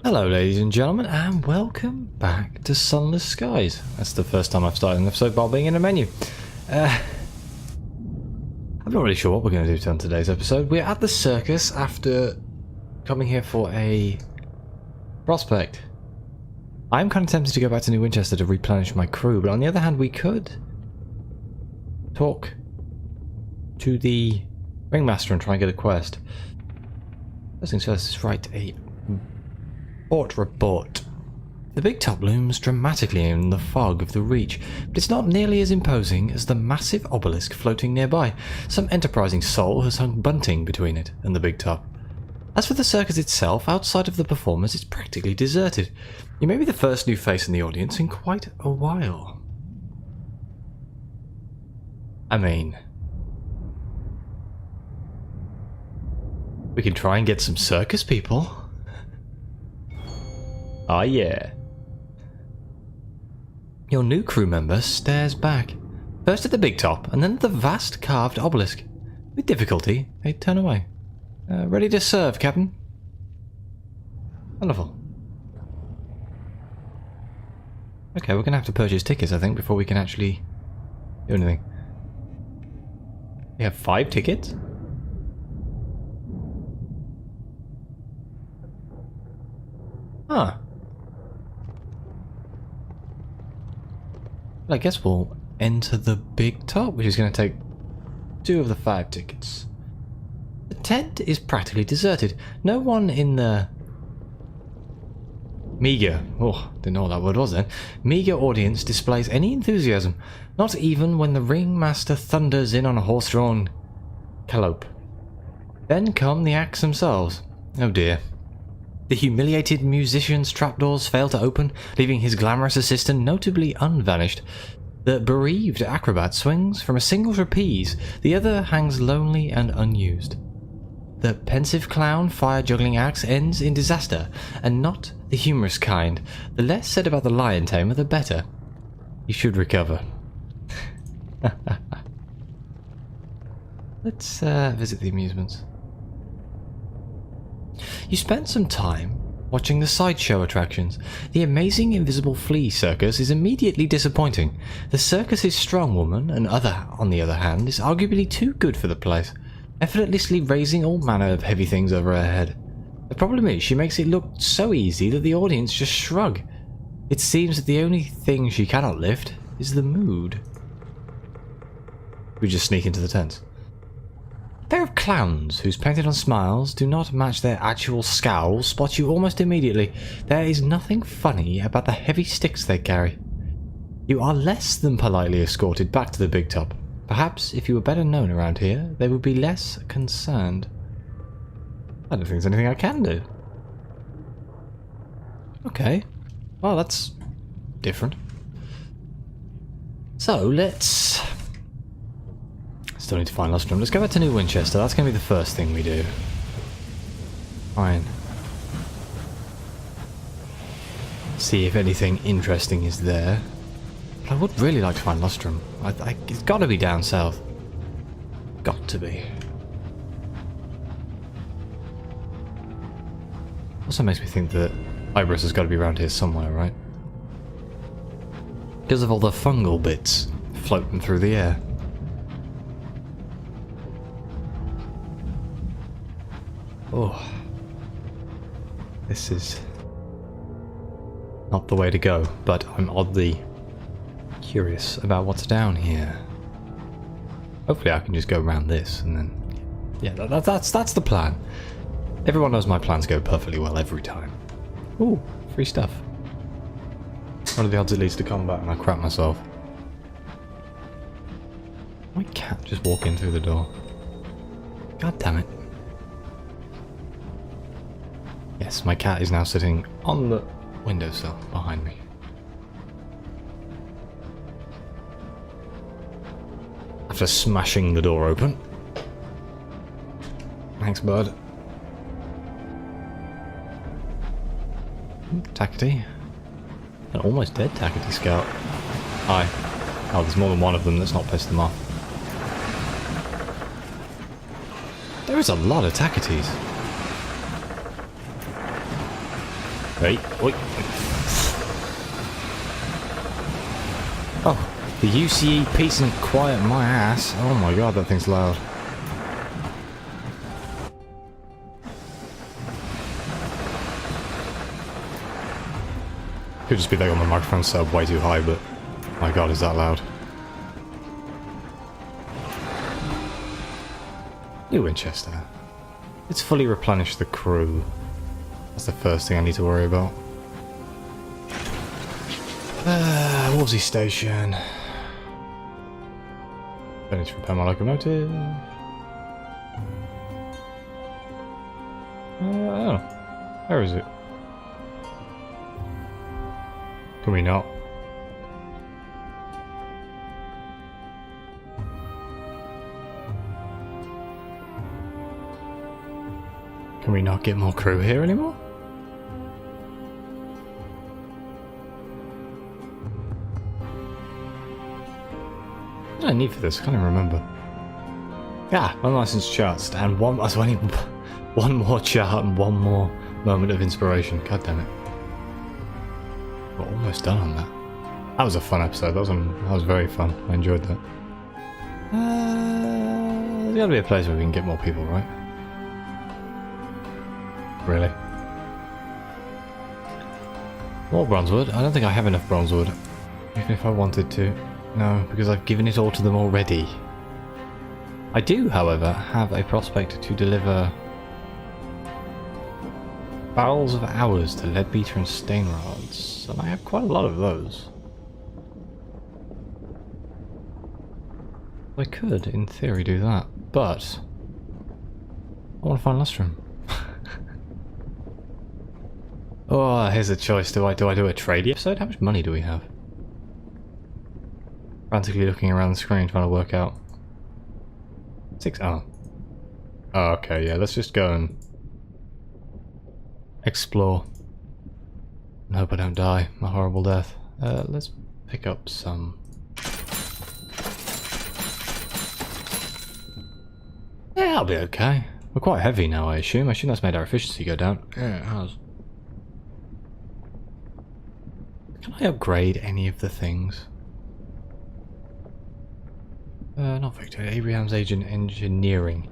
Hello ladies and gentlemen, and welcome back to Sunless Skies. That's the first time I've started an episode while being in a menu. I'm not really sure what we're going to do on today's episode. We're at the circus after coming here for a prospect. I'm kind of tempted to go back to New Winchester to replenish my crew, but on the other hand we could talk to the ringmaster and try and get a quest. First things first is write a report. The big top looms dramatically in the fog of the Reach, but it's not nearly as imposing as the massive obelisk floating nearby. Some enterprising soul has hung bunting between it and the big top. As for the circus itself, outside of the performers, it's practically deserted. You may be the first new face in the audience in quite a while. I mean, we can try and get some circus people. Ah, yeah. Your new crew member stares back, first at the big top and then at the vast carved obelisk. With difficulty, they turn away. Ready to serve, Captain? Wonderful. Okay, we're going to have to purchase tickets, I think, before we can actually do anything. We have 5 tickets? Huh. I guess we'll enter the big top, which is going to take 2 of the 5 tickets. The tent is practically deserted. No one in the meager, didn't know what that word was then, meager audience displays any enthusiasm, not even when the ringmaster thunders in on a horse-drawn calope. Then come the acts themselves. Oh dear. The humiliated musician's trapdoors fail to open, leaving his glamorous assistant notably unvanished. The bereaved acrobat swings from a single trapeze, the other hangs lonely and unused. The pensive clown fire-juggling axe ends in disaster, and not the humorous kind. The less said about the lion tamer, the better. He should recover. Let's visit the amusements. You spent some time watching the sideshow attractions. The amazing invisible flea circus is immediately disappointing. The circus's strong woman, on the other hand, is arguably too good for the place, effortlessly raising all manner of heavy things over her head. The problem is she makes it look so easy that the audience just shrug. It seems that the only thing she cannot lift is the mood. We just sneak into the tent. A pair of clowns whose painted-on smiles do not match their actual scowls spot you almost immediately. There is nothing funny about the heavy sticks they carry. You are less than politely escorted back to the big top. Perhaps if you were better known around here, they would be less concerned. I don't think there's anything I can do. Okay. Well, that's different. So, let's... Still need to find Lustrum. Let's go back to New Winchester. That's going to be the first thing we do. Fine. See if anything interesting is there. But I would really like to find Lustrum. It's got to be down south. Got to be. Also makes me think that Ibris has got to be around here somewhere, right? Because of all the fungal bits floating through the air. Oh, this is not the way to go, but I'm oddly curious about what's down here. Hopefully I can just go around this and then... Yeah, that's the plan. Everyone knows my plans go perfectly well every time. Ooh, free stuff. What are the odds it leads to combat and I crap myself? My cat just walk in through the door. God damn it. Yes, my cat is now sitting on the windowsill behind me. After smashing the door open. Thanks, bud. Tackety. An almost dead Tackety Scout. Hi. Oh, there's more than one of them. Let's not piss them off. There is a lot of Tacketies. Hey, oi. Oh, the UCE peace and quiet my ass. Oh my god, that thing's loud. Could just be that my microphone's set up way too high, but my god, is that loud. New Winchester. It's fully replenished the crew. That's the first thing I need to worry about. Halsey Station. I need to repair my locomotive. Oh. Where is it? Can we not? Can we not get more crew here anymore? What did I need for this? I can't even remember. Yeah, unlicensed charts and one. I was only one more chart and one more moment of inspiration. God damn it! We're almost done on that. That was a fun episode. That was very fun. I enjoyed that. There's got to be a place where we can get more people, right? Really? More bronzewood? I don't think I have enough bronzewood. Even if I wanted to. No, because I've given it all to them already. I do, however, have a prospect to deliver barrels of hours to leadbeater and stain rods, and I have quite a lot of those. I could, in theory, do that, but I want to find lustrum. Oh, here's a choice. Do I do a trade episode? How much money do we have? Frantically looking around the screen trying to work out. 6. Oh. Oh, okay, yeah, let's just go and explore. And hope I don't die a horrible death. Let's pick up some. Yeah, I'll be okay. We're quite heavy now, I assume. I assume that's made our efficiency go down. Yeah, it has. Can I upgrade any of the things? Not Victor. Abraham's agent engineering.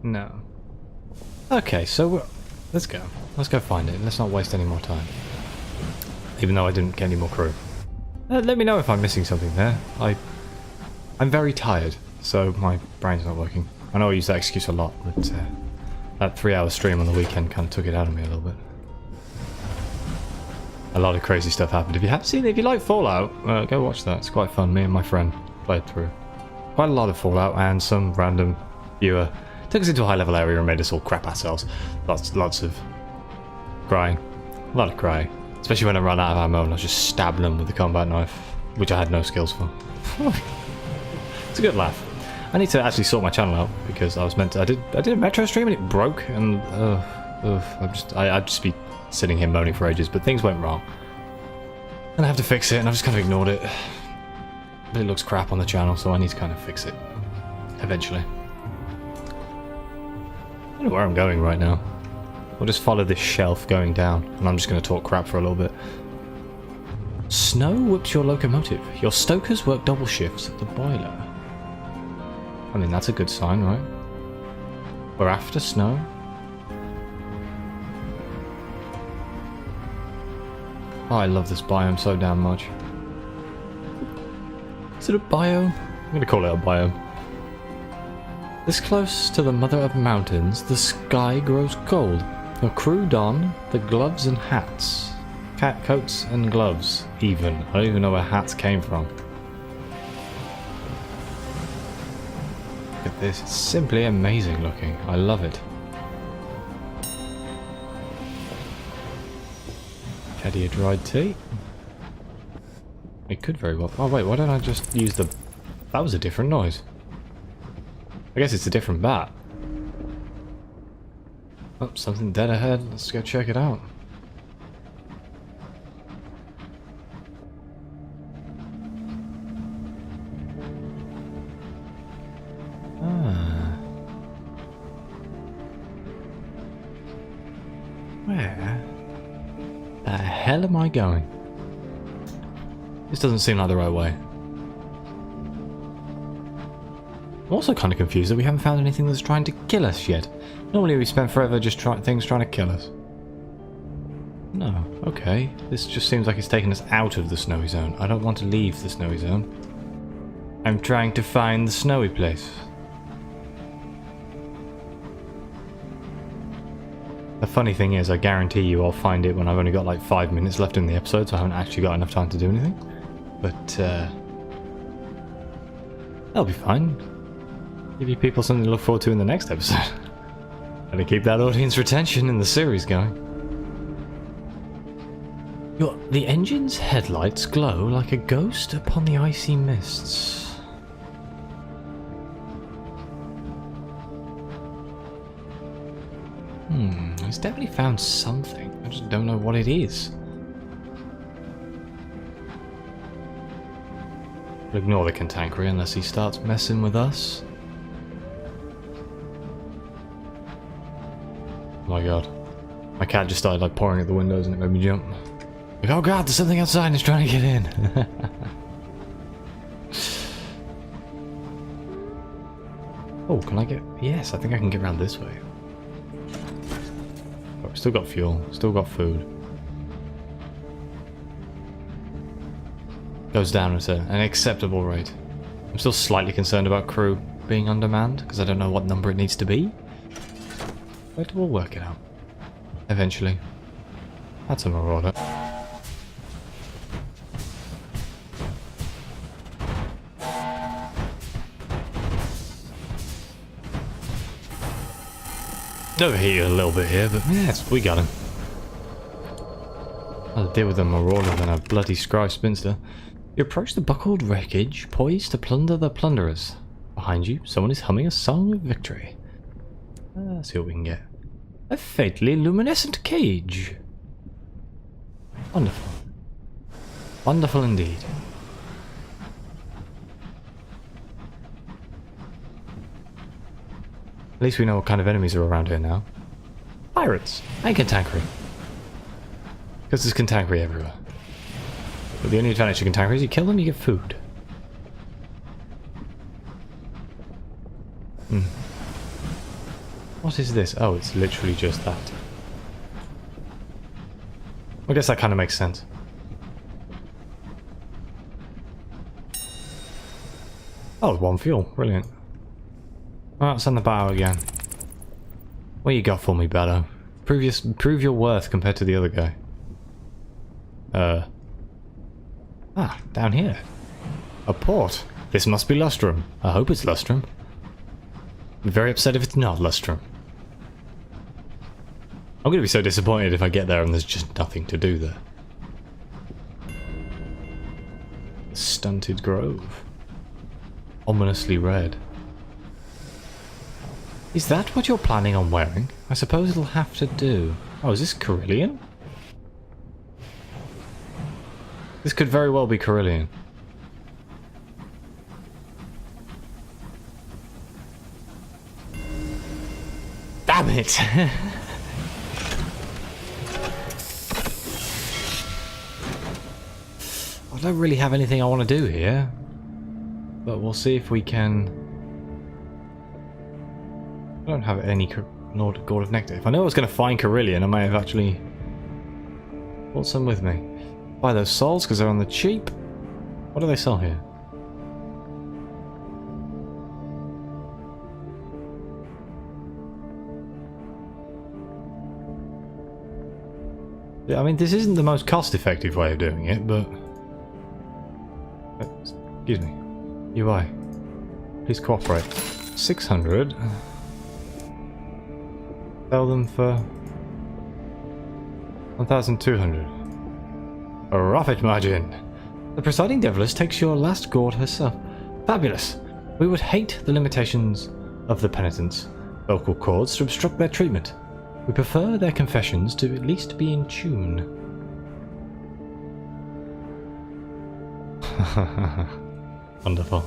No. Okay, so let's go. Let's go find it. Let's not waste any more time. Even though I didn't get any more crew. Let me know if I'm missing something there. I'm very tired, so my brain's not working. I know I use that excuse a lot, but that 3-hour stream on the weekend kind of took it out of me a little bit. A lot of crazy stuff happened. If you have seen it, if you like Fallout, go watch that. It's quite fun. Me and my friend played through quite a lot of Fallout, and some random viewer took us into a high-level area and made us all crap ourselves. Lots of crying. A lot of crying. Especially when I ran out of ammo and I was just stabbing them with the combat knife, which I had no skills for. It's a good laugh. I need to actually sort my channel out because I was meant to. I did a Metro stream and it broke, and I'd just be sitting here moaning for ages, but things went wrong. And I have to fix it, and I've just kind of ignored it. But it looks crap on the channel, so I need to kind of fix it. Eventually. I don't know where I'm going right now. We'll just follow this shelf going down, and I'm just going to talk crap for a little bit. Snow whips your locomotive. Your stokers work double shifts at the boiler. I mean, that's a good sign, right? We're after snow. Oh, I love this biome so damn much. Is it a biome? I'm gonna call it a biome. This close to the mother of mountains, the sky grows cold. The crew don the gloves and hats. Cat coats and gloves, even. I don't even know where hats came from. Look at this, it's simply amazing looking. I love it. Caddy of dried tea. It could very well. Oh wait, why don't I just use the... That was a different noise. I guess it's a different bat. Oh, something dead ahead. Let's go check it out. Where the hell am I going? This doesn't seem like the right way. I'm also kind of confused that we haven't found anything that's trying to kill us yet. Normally we spend forever just things trying to kill us. No, okay. This just seems like it's taking us out of the snowy zone. I don't want to leave the snowy zone. I'm trying to find the snowy place. The funny thing is, I guarantee you I'll find it when I've only got like 5 minutes left in the episode, so I haven't actually got enough time to do anything. But, that'll be fine. Give you people something to look forward to in the next episode. And to keep that audience retention in the series going. The engine's headlights glow like a ghost upon the icy mists. He's definitely found something. I just don't know what it is. We'll ignore the cantankerous unless he starts messing with us. Oh my god. My cat just started like pouring at the windows and it made me jump. Like, oh god, there's something outside and it's trying to get in. Oh, can I get... Yes, I think I can get around this way. Oh, still got fuel, still got food. Goes down at an acceptable rate. I'm still slightly concerned about crew being undermanned, because I don't know what number it needs to be. But we'll work it out. Eventually. That's a marauder. Overheated a little bit here, but yes, we got him. I'll deal with a marauder than a bloody scry spinster. You approach the buckled wreckage, poised to plunder the plunderers. Behind you, someone is humming a song of victory. Let's see what we can get. A fatally luminescent cage. Wonderful. Wonderful indeed. At least we know what kind of enemies are around here now. Pirates and cantankerous. Because there's cantankerous everywhere. But the only advantage of cantankerous is you kill them, you get food. What is this? Oh, it's literally just that. I guess that kind of makes sense. Oh, one fuel. Brilliant. Well, send the bow again. What you got for me, Beto? Prove your worth compared to the other guy. Down here. A port. This must be Lustrum. I hope it's Lustrum. I'm very upset if it's not Lustrum. I'm gonna be so disappointed if I get there and there's just nothing to do there. Stunted grove. Ominously red. Is that what you're planning on wearing? I suppose it'll have to do. Oh, is this Karelian? This could very well be Karelian. Damn it! I don't really have anything I want to do here. But we'll see if we can... I don't have any Nordic Gourd of Nectar. If I knew I was going to find Karelian, I might have actually brought some with me. Buy those souls because they're on the cheap. What do they sell here? Yeah, I mean, this isn't the most cost-effective way of doing it, but... Excuse me. UI. Please cooperate. 600. Sell them for 1,200. A profit margin. The presiding deviless takes your last gourd herself. Fabulous. We would hate the limitations of the penitents' vocal cords to obstruct their treatment. We prefer their confessions to at least be in tune. Wonderful.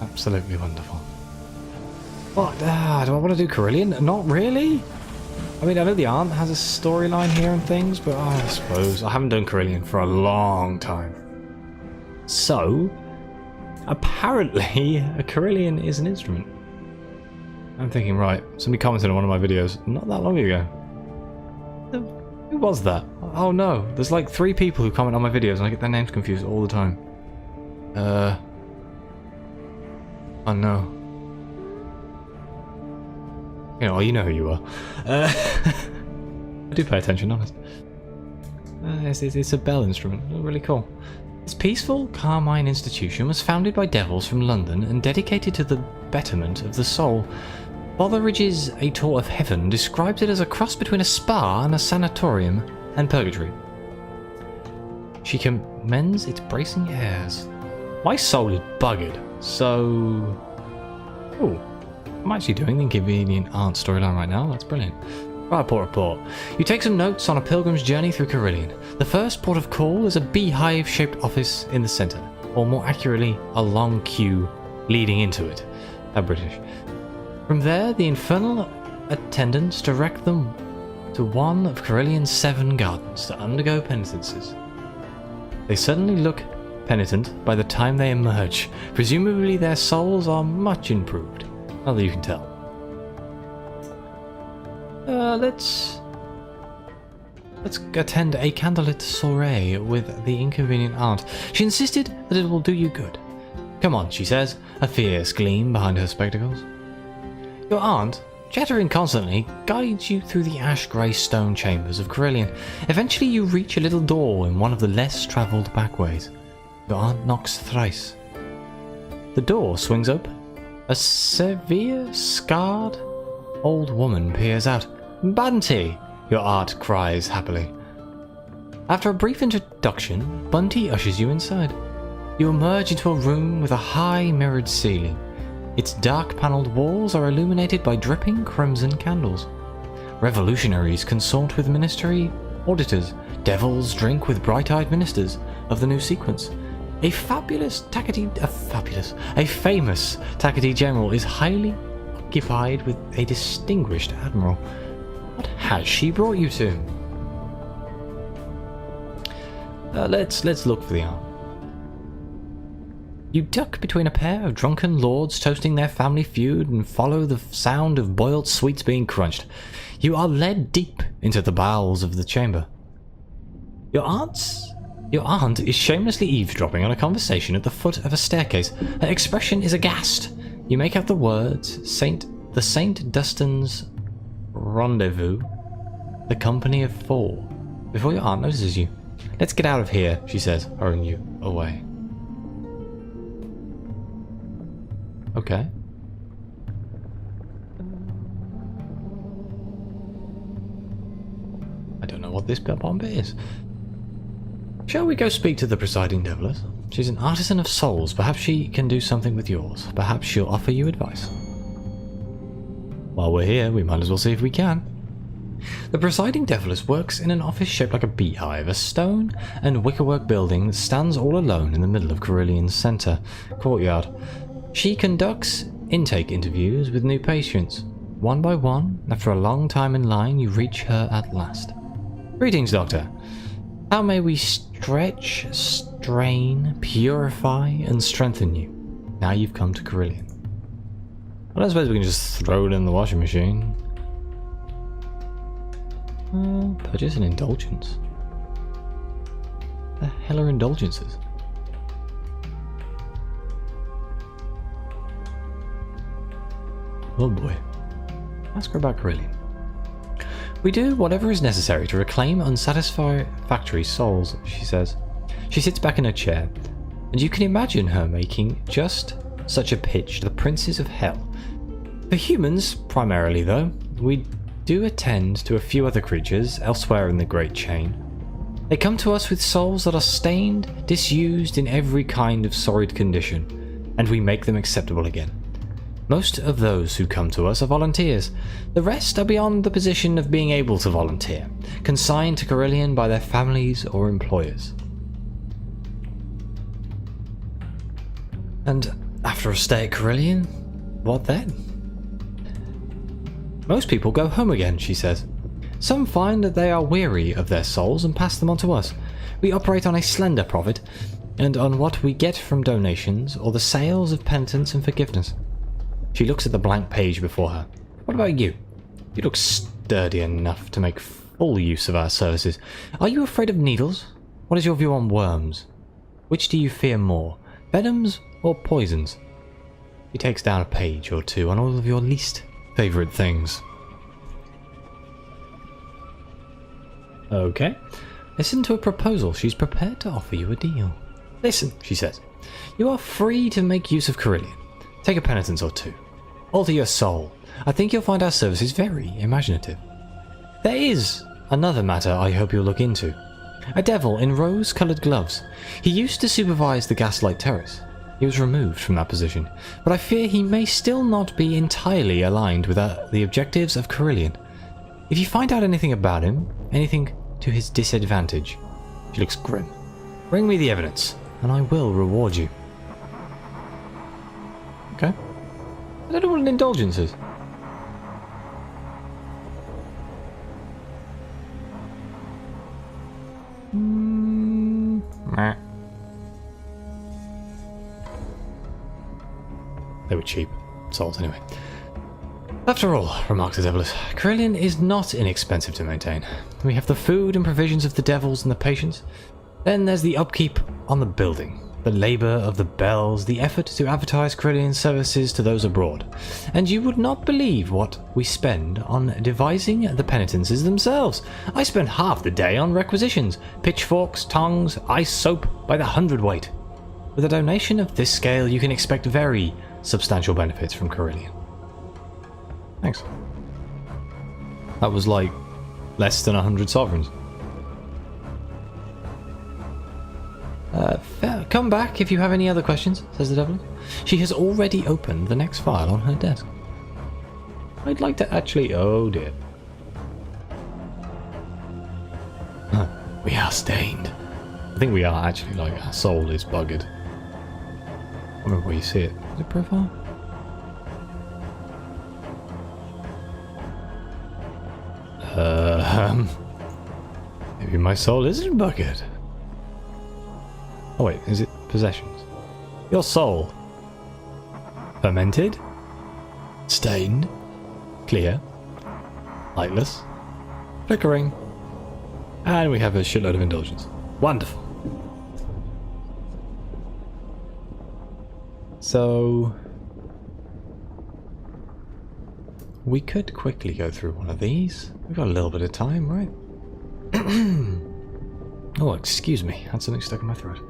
Absolutely wonderful. What? Do I want to do Karelian? Not really? I mean, I know the aunt has a storyline here and things, but I suppose I haven't done Karelian for a long time. So, apparently, a Karelian is an instrument. I'm thinking, right, somebody commented on one of my videos not that long ago. Who was that? Oh no, there's like 3 people who comment on my videos and I get their names confused all the time. Oh no. You know who you are. I do pay attention, honest. It's a bell instrument, really cool. This peaceful, carmine institution was founded by devils from London and dedicated to the betterment of the soul. Botheridge's A Tour of Heaven describes it as a cross between a spa and a sanatorium and purgatory. She commends its bracing airs. My soul is buggered, so... Ooh, I'm actually doing the Inconvenient Aunt storyline right now, that's brilliant. Right, report. You take some notes on a pilgrim's journey through Karelian. The first port of call is a beehive-shaped office in the centre, or more accurately, a long queue leading into it. How British. From there, the infernal attendants direct them to one of Karelian's 7 gardens to undergo penitences. They suddenly look penitent by the time they emerge. Presumably their souls are much improved. Not that you can tell. Let's attend a candlelit soiree with the Inconvenient Aunt. She insisted that it will do you good. Come on, she says, a fierce gleam behind her spectacles. Your aunt, chattering constantly, guides you through the ash-grey stone chambers of Karelian. Eventually you reach a little door in one of the less travelled backways. Your aunt knocks thrice. The door swings open. A severe, scarred old woman peers out. Bunty! Your aunt cries happily. After a brief introduction, Bunty ushers you inside. You emerge into a room with a high mirrored ceiling. Its dark panelled walls are illuminated by dripping crimson candles. Revolutionaries consort with ministry auditors. Devils drink with bright-eyed ministers of the new sequence. A famous Tackety general is highly occupied with a distinguished admiral. What has she brought you to? Let's look for the aunt. You duck between a pair of drunken lords toasting their family feud and follow the sound of boiled sweets being crunched. You are led deep into the bowels of the chamber. Your aunt is shamelessly eavesdropping on a conversation at the foot of a staircase. Her expression is aghast. You make out the words, the St. Dunstan's Rendezvous, the Company of 4, before your aunt notices you. Let's get out of here, she says, hurrying you away. Okay. I don't know what this bottom bit is. Shall we go speak to the presiding deviless? She's an artisan of souls. Perhaps she can do something with yours. Perhaps she'll offer you advice. While we're here, we might as well see if we can. The presiding deviless works in an office shaped like a beehive, a stone and wickerwork building that stands all alone in the middle of Karelian's centre courtyard. She conducts intake interviews with new patients. One by one, after a long time in line, you reach her at last. Greetings, Doctor. How may we stretch, strain, purify, and strengthen you? Now you've come to Karelian. I don't suppose we can just throw it in the washing machine. Purchase an indulgence. The hell are indulgences? Oh boy. Ask her about Karelian. We do whatever is necessary to reclaim unsatisfactory souls, she says. She sits back in her chair, and you can imagine her making just such a pitch to the princes of hell. For humans, primarily though, we do attend to a few other creatures elsewhere in the great chain. They come to us with souls that are stained, disused in every kind of sordid condition, and we make them acceptable again. Most of those who come to us are volunteers. The rest are beyond the position of being able to volunteer, consigned to Karelian by their families or employers. And after a stay at Karelian, what then? Most people go home again, she says. Some find that they are weary of their souls and pass them on to us. We operate on a slender profit, and on what we get from donations or the sales of penitence and forgiveness. She looks at the blank page before her. What about you? You look sturdy enough to make full use of our services. Are you afraid of needles? What is your view on worms? Which do you fear more, venoms or poisons? He takes down a page or two on all of your least favourite things. Okay. Listen to a proposal. She's prepared to offer you a deal. Listen, she says. You are free to make use of Karelian. Take a penitence or two. Alter your soul. I think you'll find our services very imaginative. There is another matter I hope you'll look into. A devil in rose-coloured gloves. He used to supervise the Gaslight Terrace. He was removed from that position, but I fear he may still not be entirely aligned with the objectives of Karelian. If you find out anything about him, anything to his disadvantage, she looks grim. Bring me the evidence, and I will reward you. Okay. I don't know what an indulgence is. They were cheap. Souls, anyway. After all, remarked the Devilish, Karelian is not inexpensive to maintain. We have the food and provisions of the devils and the patients. Then there's the upkeep on the building, the labour of the bells, the effort to advertise Karelian services to those abroad. And you would not believe what we spend on devising the penitences themselves. I spend half the day on requisitions, pitchforks, tongs, ice soap by the hundredweight. With a donation of this scale, you can expect very substantial benefits from Karelian. Thanks. That was like less than 100 sovereigns. Come back if you have any other questions, says the Devil. She has already opened the next file on her desk. I'd like to actually... Oh dear. We are stained. I think we are actually, like, our soul is buggered. I don't remember where you see it. Is it profile? Maybe my soul isn't buggered. Oh wait, is it possessions? Your soul. Fermented? Stained? Clear? Lightless? Flickering? And we have a shitload of indulgence. Wonderful. So... we could quickly go through one of these. We've got a little bit of time, right? Oh, excuse me. I had something stuck in my throat.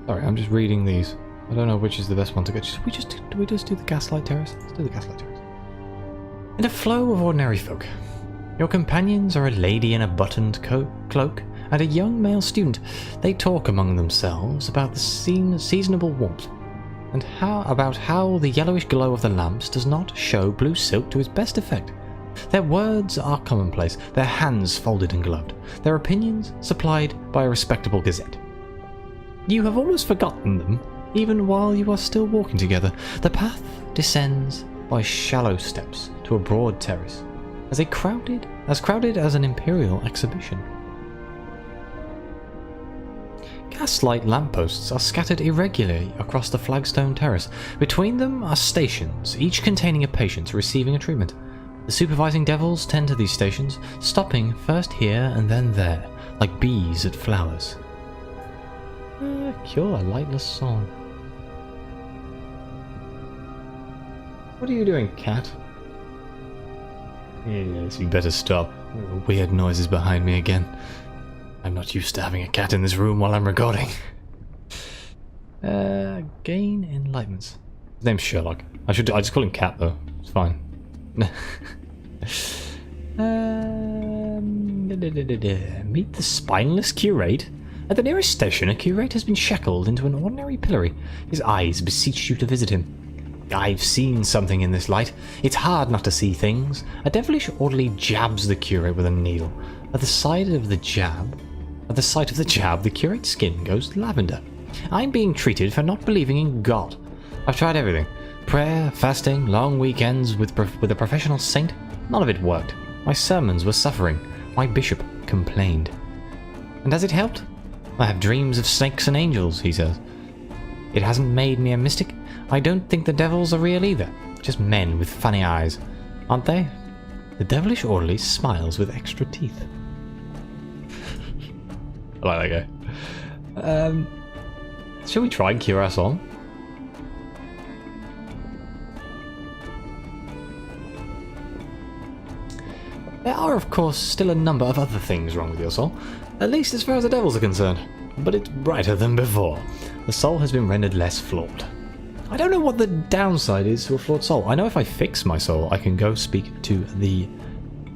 Sorry, I'm just reading these. I don't know which is the best one to get. Do we just do the Gaslight Terrace? Let's do the Gaslight Terrace. In a flow of ordinary folk, your companions are a lady in a buttoned cloak and a young male student. They talk among themselves about the seasonable warmth, and about how the yellowish glow of the lamps does not show blue silk to its best effect. Their words are commonplace, their hands folded and gloved, their opinions supplied by a respectable gazette. You have almost forgotten them, even while you are still walking together. The path descends by shallow steps to a broad terrace, as crowded as an imperial exhibition. Gaslight lampposts are scattered irregularly across the flagstone terrace. Between them are stations, each containing a patient receiving a treatment. The supervising devils tend to these stations, stopping first here and then there, like bees at flowers. Cure a lightless soul. What are you doing, cat? Yes, you better stop. Weird noises behind me again. I'm not used to having a cat in this room while I'm recording. Gain enlightenments. His name's Sherlock. I just call him Cat though. It's fine. Meet the spineless curate. At the nearest station, a curate has been shackled into an ordinary pillory. His eyes beseech you to visit him. I've seen something in this light. It's hard not to see things. A devilish orderly jabs the curate with a needle. At the sight of the jab, the curate's skin goes lavender. I'm being treated for not believing in God. I've tried everything. Prayer, fasting, long weekends with a professional saint, none of it worked. My sermons were suffering. My bishop complained. And has it helped? I have dreams of snakes and angels, he says. It hasn't made me a mystic. I don't think the devils are real either. Just men with funny eyes. Aren't they? The devilish orderly smiles with extra teeth. I like that guy. Shall we try and cure our soul? There are, of course, still a number of other things wrong with your soul, at least as far as the devils are concerned, but it's brighter than before. The soul has been rendered less flawed. I don't know what the downside is to a flawed soul. I know if I fix my soul, I can go speak to the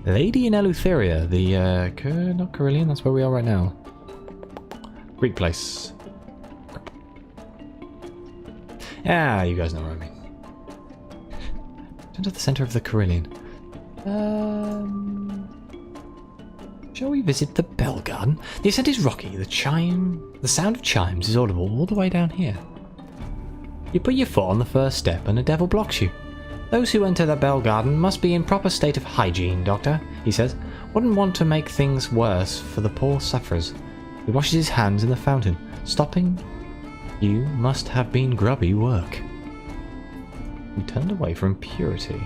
lady in Eleutheria, the, not Karelian, that's where we are right now. Greek place. Ah, you guys know what I mean. Turn to the center of the Karelian. Shall we visit the bell garden? The ascent is rocky. The sound of chimes is audible all the way down here. You put your foot on the first step and a devil blocks you. Those who enter the bell garden must be in proper state of hygiene, Doctor, he says. Wouldn't want to make things worse for the poor sufferers. He washes his hands in the fountain. Stopping you must have been grubby work. You turned away from purity.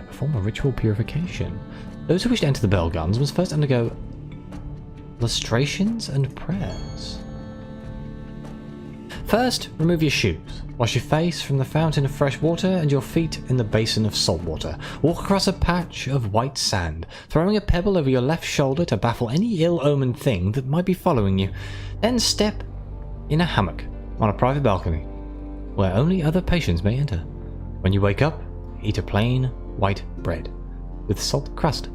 Perform a ritual purification. Those who wish to enter the bell gardens must first undergo lustrations and prayers. First, remove your shoes. Wash your face from the fountain of fresh water and your feet in the basin of salt water. Walk across a patch of white sand, throwing a pebble over your left shoulder to baffle any ill-omened thing that might be following you. Then step in a hammock on a private balcony, where only other patients may enter. When you wake up, eat a plain white bread with salt crust.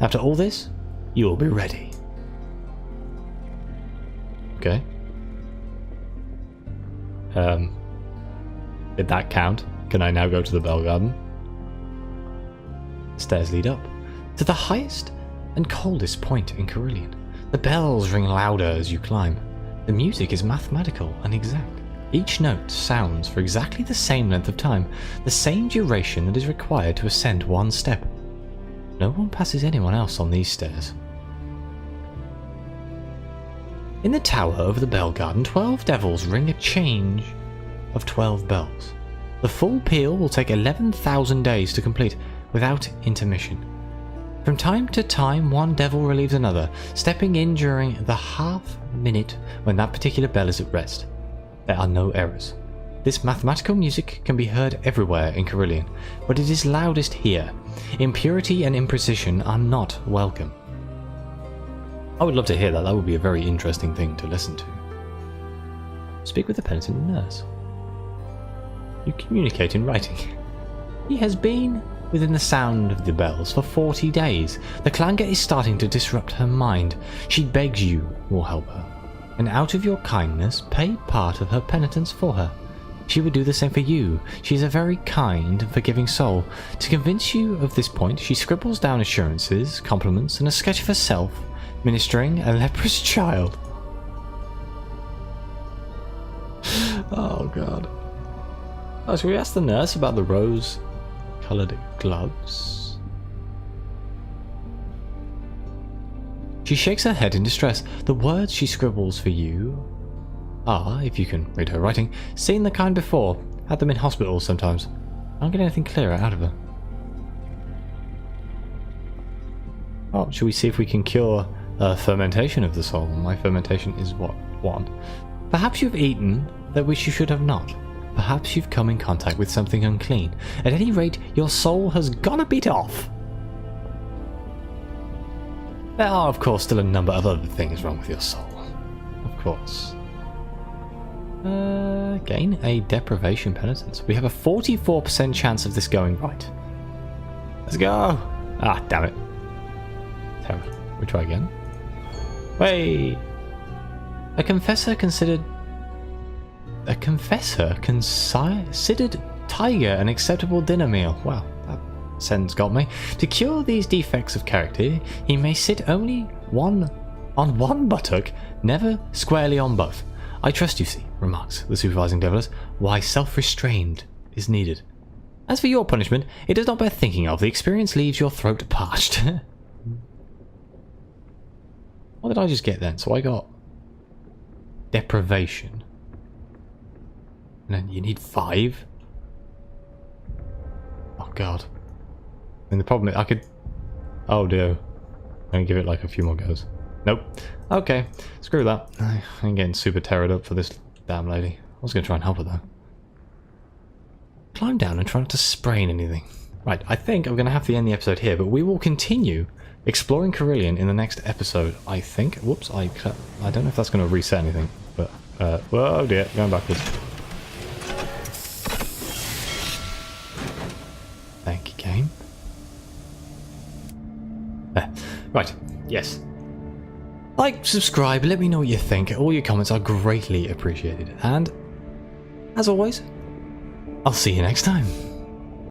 After all this, you will be ready. Okay. Did that count? Can I now go to the bell garden? Stairs lead up to the highest and coldest point in Karelian. The bells ring louder as you climb. The music is mathematical and exact. Each note sounds for exactly the same length of time, the same duration that is required to ascend one step. No one passes anyone else on these stairs. In the tower over the bell garden, 12 devils ring a change of 12 bells. The full peal will take 11,000 days to complete, without intermission. From time to time, one devil relieves another, stepping in during the half minute when that particular bell is at rest. There are no errors. This mathematical music can be heard everywhere in Karelian, but it is loudest here. Impurity and imprecision are not welcome. I would love to hear that. That would be a very interesting thing to listen to. Speak with the penitent nurse. You communicate in writing. He has been within the sound of the bells for 40 days. The clangor is starting to disrupt her mind. She begs you will help her, and out of your kindness, pay part of her penitence for her. She would do the same for you. She is a very kind and forgiving soul. To convince you of this point, she scribbles down assurances, compliments, and a sketch of herself ministering a leprous child. Oh god. Oh, should we ask the nurse about the rose-coloured gloves? She shakes her head in distress. The words she scribbles for you are, if you can read her writing, seen the kind before. Had them in hospitals sometimes. I don't get anything clearer out of her. Oh, shall we see if we can cure fermentation of the soul? My fermentation is what? 1. Perhaps you've eaten that which you should have not. Perhaps you've come in contact with something unclean. At any rate, your soul has gone a bit off. There are, of course, still a number of other things wrong with your soul. Of course. Gain a deprivation penitence. We have a 44% chance of this going right. Let's go! Ah, damn it. Terrible. We try again. Hey! A confessor considered tiger an acceptable dinner meal. Wow, that sentence got me. To cure these defects of character, he may sit only on one buttock, never squarely on both. I trust you see, remarks the supervising deviless, why self-restraint is needed. As for your punishment, it does not bear thinking of. The experience leaves your throat parched. What did I just get then? So I got deprivation. And then you need 5. Oh god. And the problem is I could... Oh dear. Let me give it like a few more goes. Nope. Okay. Screw that. I'm getting super terrored up for this damn lady. I was going to try and help her though. Climb down and try not to sprain anything. Right, I think I'm going to have to end the episode here, but we will continue exploring Karelian in the next episode, I think. Whoops, I don't know if that's going to reset anything, but... oh dear, going backwards. Thank you, game. There. Right, yes. Like, subscribe, let me know what you think. All your comments are greatly appreciated. And, as always, I'll see you next time.